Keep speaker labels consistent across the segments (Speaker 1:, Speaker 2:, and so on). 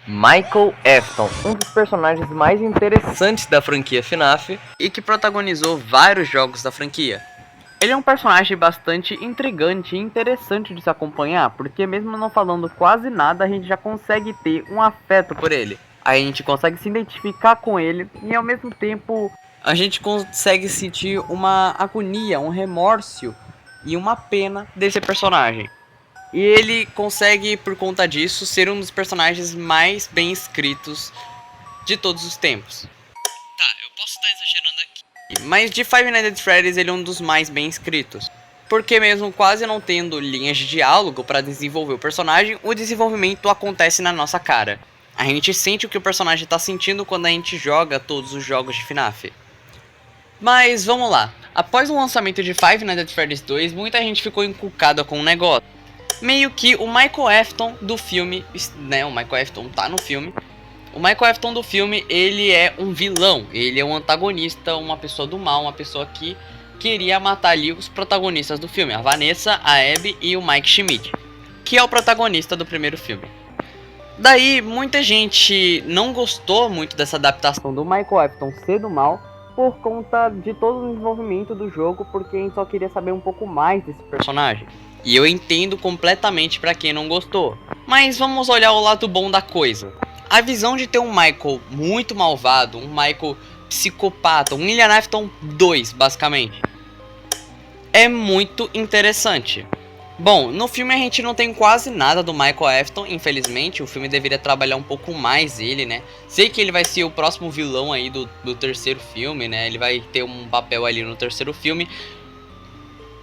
Speaker 1: Michael Afton, um dos personagens mais interessantes da franquia FNAF
Speaker 2: e que protagonizou vários jogos da franquia.
Speaker 1: Ele é um personagem bastante intrigante e interessante de se acompanhar, porque mesmo não falando quase nada, a gente já consegue ter um afeto por ele. A gente consegue se identificar com ele e ao mesmo tempo
Speaker 2: a gente consegue sentir uma agonia, um remorso e uma pena desse personagem. E ele consegue, por conta disso, ser um dos personagens mais bem escritos de todos os tempos. Tá, eu posso estar exagerando aqui, mas de Five Nights at Freddy's ele é um dos mais bem escritos. Porque mesmo quase não tendo linhas de diálogo para desenvolver o personagem, o desenvolvimento acontece na nossa cara. A gente sente o que o personagem está sentindo quando a gente joga todos os jogos de FNAF. Mas vamos lá, após o lançamento de Five Nights at Freddy's 2, muita gente ficou encucada com o negócio. Meio que o Michael Afton do filme, né, o Michael Afton tá no filme. O Michael Afton do filme, ele é um vilão, ele é um antagonista, uma pessoa do mal, uma pessoa que queria matar ali os protagonistas do filme, a Vanessa, a Abby e o Mike Schmidt, que é o protagonista do primeiro filme. Daí, muita gente não gostou muito dessa adaptação do Michael Afton ser do mal, por conta de todo o desenvolvimento do jogo, porque a gente só queria saber um pouco mais desse personagem. E eu entendo completamente pra quem não gostou. Mas vamos olhar o lado bom da coisa. A visão de ter um Michael muito malvado, um Michael psicopata, um William Afton 2, basicamente, é muito interessante. Bom, no filme a gente não tem quase nada do Michael Afton, infelizmente. O filme deveria trabalhar um pouco mais ele, né? Sei que ele vai ser o próximo vilão aí do terceiro filme, né? Ele vai ter um papel ali no terceiro filme,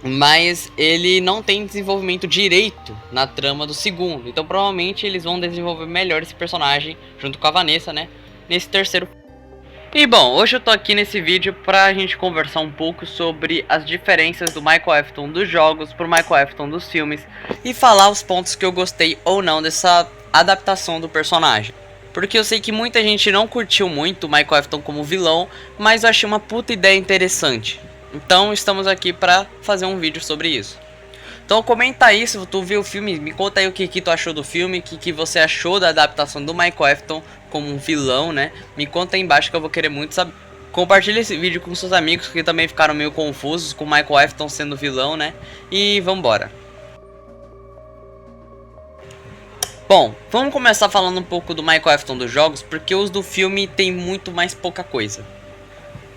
Speaker 2: mas ele não tem desenvolvimento direito na trama do segundo. Então provavelmente eles vão desenvolver melhor esse personagem, junto com a Vanessa, né? Nesse terceiro. E bom, hoje eu tô aqui nesse vídeo pra gente conversar um pouco sobre as diferenças do Michael Afton dos jogos pro Michael Afton dos filmes, e falar os pontos que eu gostei ou não dessa adaptação do personagem. Porque eu sei que muita gente não curtiu muito o Michael Afton como vilão, mas eu achei uma puta ideia interessante. Então estamos aqui pra fazer um vídeo sobre isso. Então comenta aí se tu viu o filme, me conta aí o que tu achou do filme, o que você achou da adaptação do Michael Afton como um vilão, né? Me conta aí embaixo que eu vou querer muito saber. Compartilha esse vídeo com seus amigos que também ficaram meio confusos com o Michael Afton sendo vilão, né? E vambora. Bom, vamos começar falando um pouco do Michael Afton dos jogos, porque os do filme tem muito mais pouca coisa.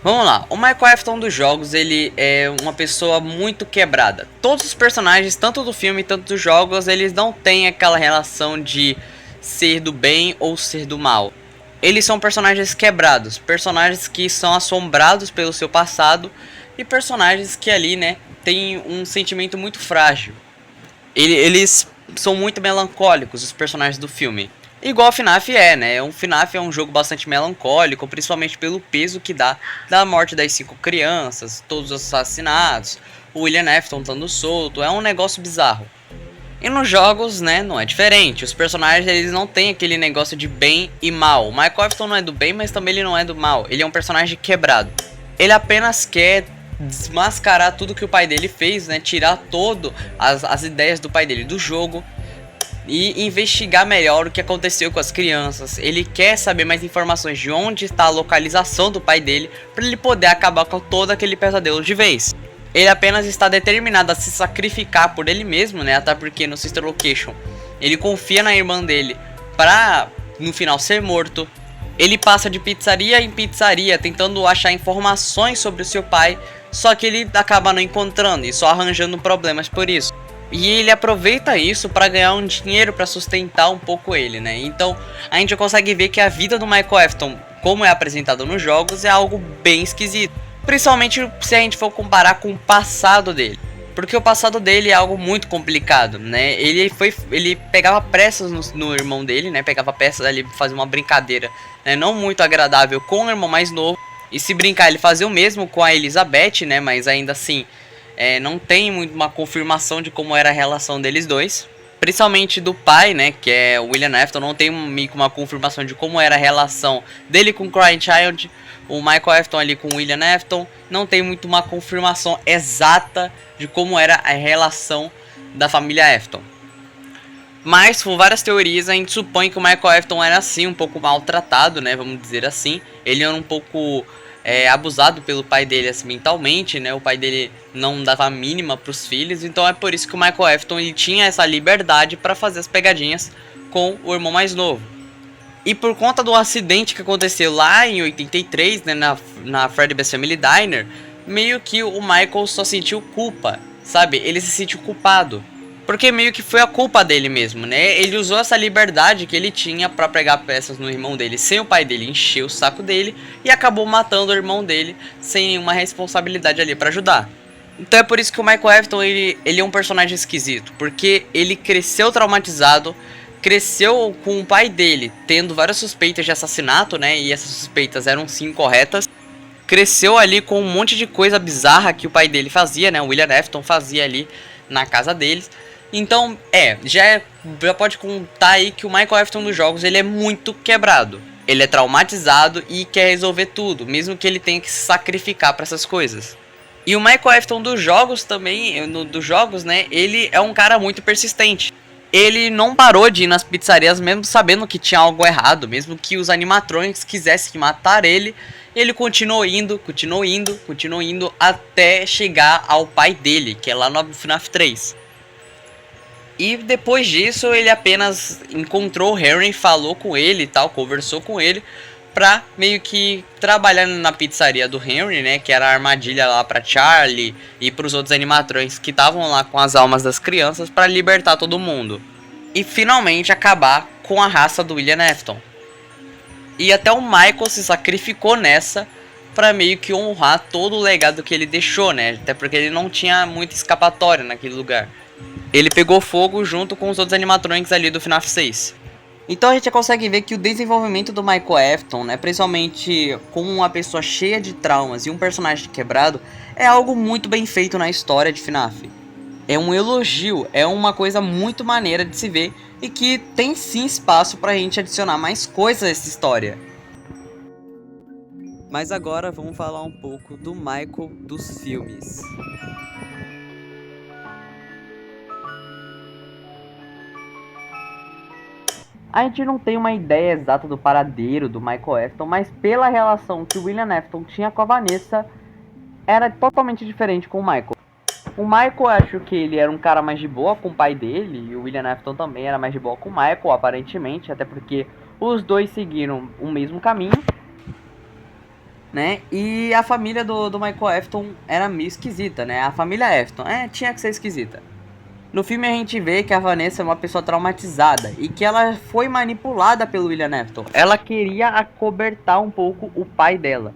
Speaker 2: Vamos lá, o Michael Afton dos jogos, ele é uma pessoa muito quebrada. Todos os personagens, tanto do filme quanto dos jogos, eles não têm aquela relação de ser do bem ou ser do mal. Eles são personagens quebrados, personagens que são assombrados pelo seu passado e personagens que ali, né, tem um sentimento muito frágil. Eles são muito melancólicos, os personagens do filme. Igual a FNAF é, né? O FNAF é um jogo bastante melancólico, principalmente pelo peso que dá da morte das 5 crianças, todos os assassinatos, o William Afton estando solto, é um negócio bizarro. E nos jogos, né, não é diferente. Os personagens, eles não têm aquele negócio de bem e mal. O Michael Afton não é do bem, mas também ele não é do mal. Ele é um personagem quebrado. Ele apenas quer desmascarar tudo que o pai dele fez, né? Tirar todas as ideias do pai dele do jogo e investigar melhor o que aconteceu com as crianças. Ele quer saber mais informações de onde está a localização do pai dele, para ele poder acabar com todo aquele pesadelo de vez. Ele apenas está determinado a se sacrificar por ele mesmo, né? Até porque no Sister Location ele confia na irmã dele para no final ser morto. Ele passa de pizzaria em pizzaria tentando achar informações sobre o seu pai, só que ele acaba não encontrando e só arranjando problemas por isso. E ele aproveita isso para ganhar um dinheiro para sustentar um pouco ele, né? Então a gente consegue ver que a vida do Michael Afton, como é apresentado nos jogos, é algo bem esquisito. Principalmente se a gente for comparar com o passado dele. Porque o passado dele é algo muito complicado, né? Ele pegava peças no irmão dele, né? Pegava peças ali pra fazer uma brincadeira, né? Não muito agradável com o irmão mais novo. E se brincar, ele fazia o mesmo com a Elizabeth, né? Mas ainda assim, não tem muito uma confirmação de como era a relação deles dois. Principalmente do pai, né? Que é o William Afton. Não tem uma confirmação de como era a relação dele com o Crying Child. O Michael Afton ali com o William Afton. Não tem muito uma confirmação exata de como era a relação da família Afton. Mas, por várias teorias, a gente supõe que o Michael Afton era assim, um pouco maltratado, né, vamos dizer assim. Ele era um pouco abusado pelo pai dele assim, mentalmente, né, o pai dele não dava a mínima pros filhos. Então é por isso que o Michael Afton ele tinha essa liberdade para fazer as pegadinhas com o irmão mais novo. E por conta do acidente que aconteceu lá em 83, né, na Freddy Best Family Diner, meio que o Michael só sentiu culpa, sabe? Ele se sentiu culpado. Porque meio que foi a culpa dele mesmo, né? Ele usou essa liberdade que ele tinha pra pregar peças no irmão dele sem o pai dele encher o saco dele e acabou matando o irmão dele sem nenhuma responsabilidade ali pra ajudar. Então é por isso que o Michael Afton ele é um personagem esquisito, porque ele cresceu traumatizado, cresceu com o pai dele tendo várias suspeitas de assassinato, né? E essas suspeitas eram sim corretas. Cresceu ali com um monte de coisa bizarra que o pai dele fazia, né? O William Afton fazia ali na casa deles. Então, já pode contar aí que o Michael Afton dos jogos, ele é muito quebrado. Ele é traumatizado e quer resolver tudo, mesmo que ele tenha que se sacrificar para essas coisas. E o Michael Afton dos jogos também, dos jogos, né, ele é um cara muito persistente. Ele não parou de ir nas pizzarias mesmo sabendo que tinha algo errado, mesmo que os animatronics quisessem matar ele, ele continuou indo até chegar ao pai dele, que é lá no FNAF 3. E depois disso ele apenas encontrou o Henry, falou com ele e tal, conversou com ele pra meio que trabalhar na pizzaria do Henry, né, que era a armadilha lá pra Charlie e pros outros animatrões que estavam lá com as almas das crianças pra libertar todo mundo. E finalmente acabar com a raça do William Afton. E até o Michael se sacrificou nessa pra meio que honrar todo o legado que ele deixou, né, até porque ele não tinha muita escapatória naquele lugar. Ele pegou fogo junto com os outros animatronics ali do FNAF 6. Então a gente já consegue ver que o desenvolvimento do Michael Afton, né, principalmente com uma pessoa cheia de traumas e um personagem quebrado, é algo muito bem feito na história de FNAF. É um elogio, é uma coisa muito maneira de se ver e que tem sim espaço pra gente adicionar mais coisas a essa história. Mas agora vamos falar um pouco do Michael dos filmes.
Speaker 1: A gente não tem uma ideia exata do paradeiro do Michael Afton, mas pela relação que o William Afton tinha com a Vanessa, era totalmente diferente com o Michael. O Michael, acho que ele era um cara mais de boa com o pai dele, e o William Afton também era mais de boa com o Michael, aparentemente, até porque os dois seguiram o mesmo caminho, né? E a família do Michael Afton era meio esquisita, né? A família Afton, tinha que ser esquisita. No filme a gente vê que a Vanessa é uma pessoa traumatizada e que ela foi manipulada pelo William Afton. Ela queria acobertar um pouco o pai dela.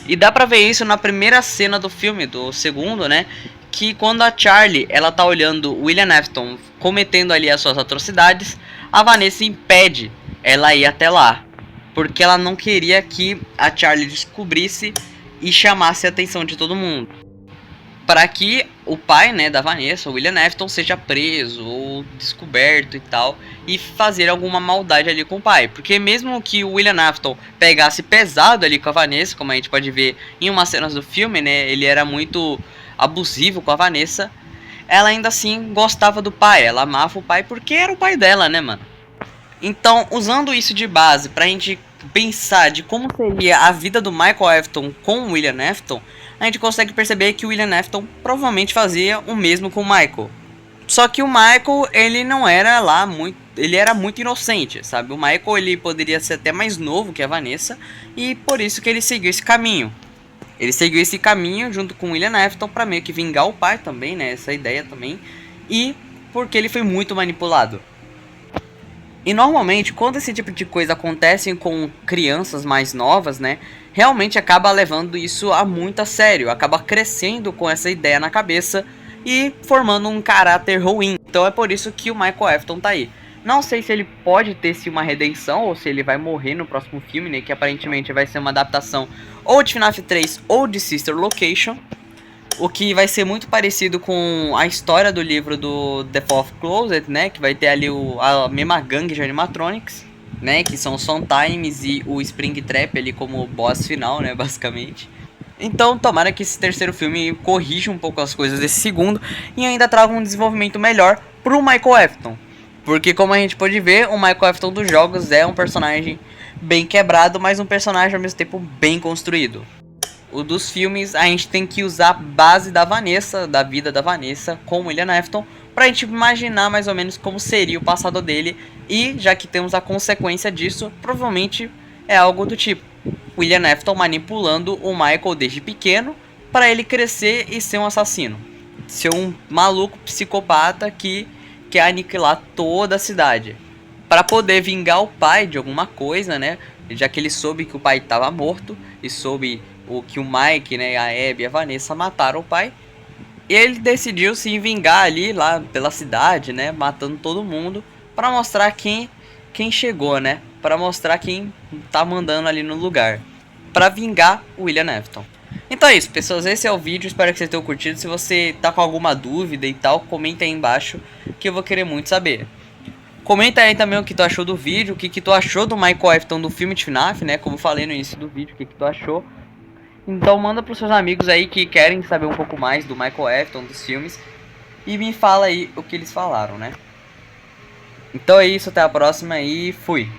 Speaker 2: E dá pra ver isso na primeira cena do filme, do segundo, né? Que quando a Charlie, ela tá olhando o William Afton cometendo ali as suas atrocidades, a Vanessa impede ela ir até lá. Porque ela não queria que a Charlie descobrisse e chamasse a atenção de todo mundo. Para que o pai, né, da Vanessa, o William Afton, seja preso ou descoberto e tal, e fazer alguma maldade ali com o pai. Porque mesmo que o William Afton pegasse pesado ali com a Vanessa, como a gente pode ver em umas cenas do filme, né, ele era muito abusivo com a Vanessa, ela ainda assim gostava do pai, ela amava o pai porque era o pai dela, né, mano? Então, usando isso de base pra gente pensar de como seria a vida do Michael Afton com o William Afton, a gente consegue perceber que o William Afton provavelmente fazia o mesmo com o Michael. Só que o Michael, ele não era lá muito... Ele era muito inocente, sabe? O Michael, ele poderia ser até mais novo que a Vanessa, e por isso que ele seguiu esse caminho. Ele seguiu esse caminho junto com o William Afton pra meio que vingar o pai também, né? Essa ideia também. E porque ele foi muito manipulado. E normalmente, quando esse tipo de coisa acontece com crianças mais novas, né, realmente acaba levando isso a muito a sério, acaba crescendo com essa ideia na cabeça e formando um caráter ruim. Então é por isso que o Michael Afton tá aí. Não sei se ele pode ter se uma redenção ou se ele vai morrer no próximo filme, né, que aparentemente vai ser uma adaptação ou de FNAF 3 ou de Sister Location. O que vai ser muito parecido com a história do livro do The Fourth Closet, né? Que vai ter ali a mesma gangue de animatronics, né? Que são o Sometimes e o Springtrap ali como boss final, né? Basicamente. Então tomara que esse terceiro filme corrija um pouco as coisas desse segundo e ainda traga um desenvolvimento melhor pro Michael Afton. Porque como a gente pode ver, o Michael Afton dos jogos é um personagem bem quebrado, mas um personagem ao mesmo tempo bem construído. O dos filmes, a gente tem que usar a base da Vanessa, da vida da Vanessa, com o William Afton, pra gente imaginar mais ou menos como seria o passado dele. E, já que temos a consequência disso, provavelmente é algo do tipo William Afton manipulando o Michael desde pequeno para ele crescer e ser um assassino. Ser um maluco psicopata que quer aniquilar toda a cidade. Para poder vingar o pai de alguma coisa, né? Já que ele soube que o pai estava morto e soube que o Mike, né, a Abby e a Vanessa mataram o pai. E ele decidiu se vingar ali lá pela cidade, né, matando todo mundo para mostrar quem chegou, né? Para mostrar quem tá mandando ali no lugar, para vingar o William Afton. Então é isso, pessoas, esse é o vídeo, espero que vocês tenham curtido. Se você tá com alguma dúvida e tal, comenta aí embaixo que eu vou querer muito saber. Comenta aí também o que tu achou do vídeo, o que tu achou do Michael Afton do filme de FNAF, né? Como eu falei no início do vídeo, o que tu achou. Então manda pros seus amigos aí que querem saber um pouco mais do Michael Afton, dos filmes. E me fala aí o que eles falaram, né? Então é isso, até a próxima e fui!